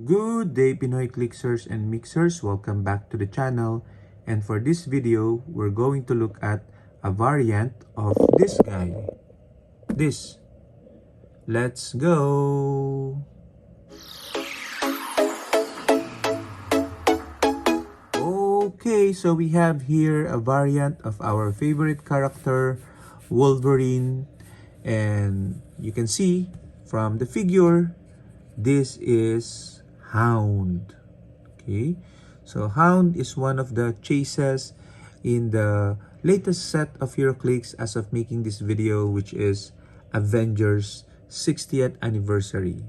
Good day, Pinoy Clixers and Mixers. Welcome back to the channel. And for this video, we're going to look at a variant of this guy. This. Let's go! Okay, so we have here a variant of our favorite character, Wolverine. And you can see from the figure, this is Hound. Okay, so Hound is one of the chases in the latest set of Heroclix as of making this video, which is Avengers 60th anniversary.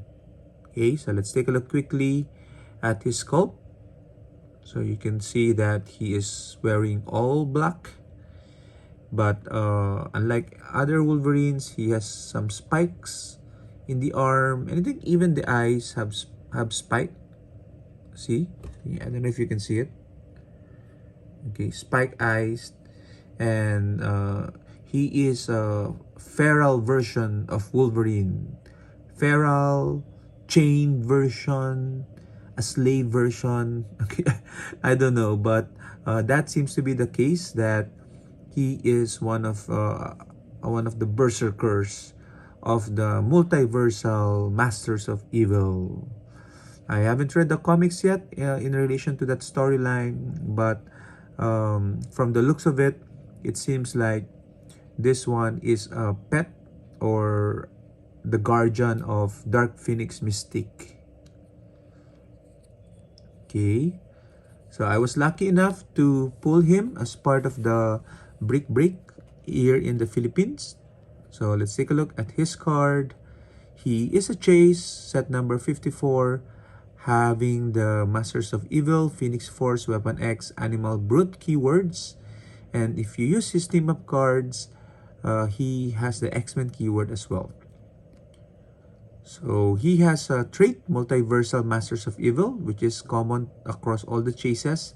Okay, so let's take a look quickly at his sculpt. So you can see that he is wearing all black, but unlike other Wolverines, he has some spikes in the arm, and I think even the eyes have spike. See, I don't know if you can see it. Okay, spike eyes, and he is a feral version of Wolverine. Feral, chained version, a slave version. Okay, I don't know, but that seems to be the case, that he is one of the berserkers of the multiversal Masters of Evil. I haven't read the comics yet in relation to that storyline, but from the looks of it, it seems like this one is a pet or the guardian of Dark Phoenix Mystique. Okay, so I was lucky enough to pull him as part of the Brick here in the Philippines. So let's take a look at his card. He is a chase, set number 54, having the Masters of Evil, Phoenix Force, Weapon X, Animal Brute keywords. And if you use his team up cards, he has the X-Men keyword as well. So he has a trait, Multiversal Masters of Evil, which is common across all the chases.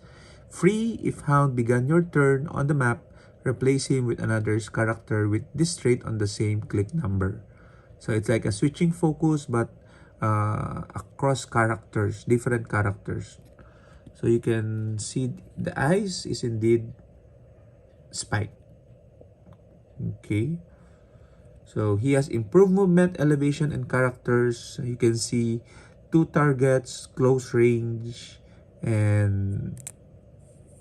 Free if Hound began your turn on the map, replace him with another character with this trait on the same click number. So it's like a switching focus, but across characters, different characters. So you can see the eyes is indeed spike. Okay. So he has improved movement, elevation, and characters. You can see 2 targets, close range, and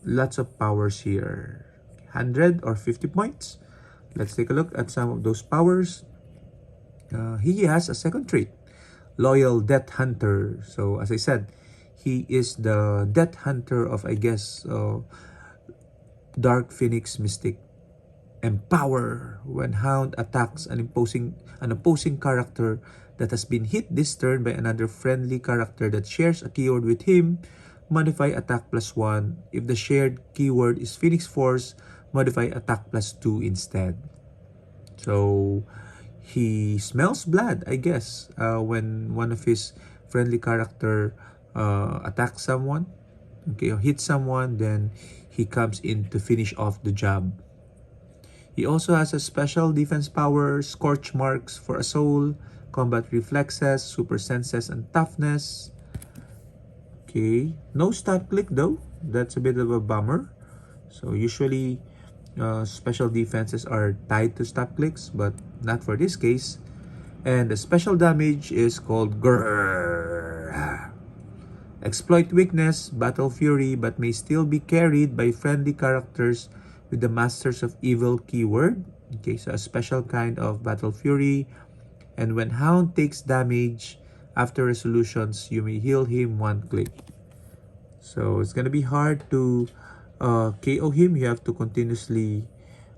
lots of powers here. 100 or 50 points. Let's take a look at some of those powers. He has a second trait, Loyal Death Hunter. So as I said, he is the Death Hunter of, I guess, Dark Phoenix Mystique. Empower. When Hound attacks an opposing character that has been hit this turn by another friendly character that shares a keyword with him, modify attack +1. If the shared keyword is Phoenix Force, modify attack +2 instead. So he smells blood, I guess, when one of his friendly character attacks someone, okay, or hits someone, then he comes in to finish off the job. He also has a special defense power, Scorch Marks for a soul, combat reflexes, super senses, and toughness. Okay, no stat click though. That's a bit of a bummer. So usually special defenses are tied to stat clicks, but not for this case. And the special damage is called Grrr. Exploit weakness, Battle Fury, but may still be carried by friendly characters with the Masters of Evil keyword. Okay, so a special kind of Battle Fury. And when Hound takes damage after resolutions, you may heal him 1 click. So it's gonna be hard to KO him. You have to continuously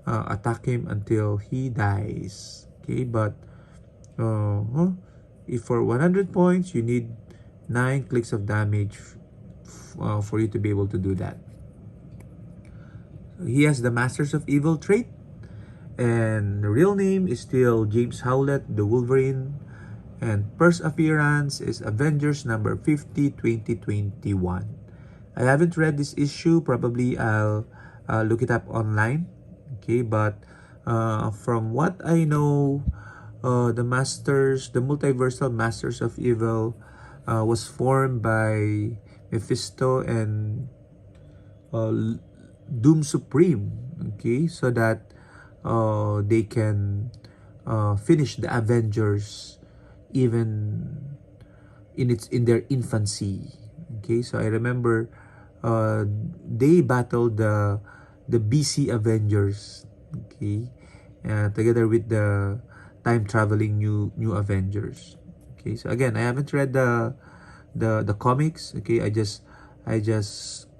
attack him until he dies. Okay, but if for 100 points, you need 9 clicks of damage for you to be able to do that. He has the Masters of Evil trait, and the real name is still James Howlett, the Wolverine, and first appearance is Avengers number 50, 2021. I haven't read this issue. Probably I'll look it up online. Okay, but from what I know, the Multiversal Masters of Evil was formed by Mephisto and Doom Supreme, okay, so that they can finish the Avengers even in their infancy. Okay, so I remember they battled the BC Avengers, okay, together with the time traveling new Avengers. Okay, so again, I haven't read the comics. Okay, I just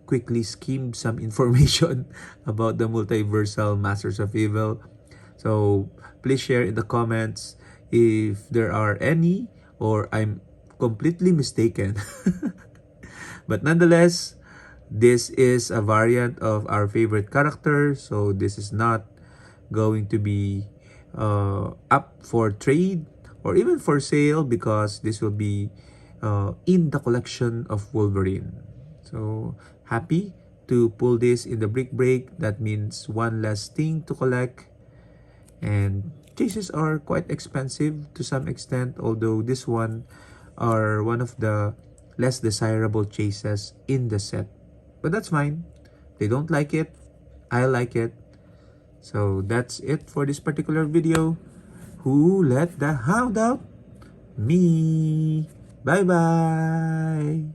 quickly skimmed some information about the multiversal Masters of Evil. So please share in the comments if there are any or I'm completely mistaken. But nonetheless, this is a variant of our favorite character, so this is not going to be up for trade or even for sale because this will be in the collection of Wolverine. So happy to pull this in the brick break. That means one less thing to collect, and chases are quite expensive to some extent, although this one are one of the less desirable chases in the set, but that's fine. They don't like it, I like it. So that's it for this particular video. Who let the hound out? Me. Bye bye.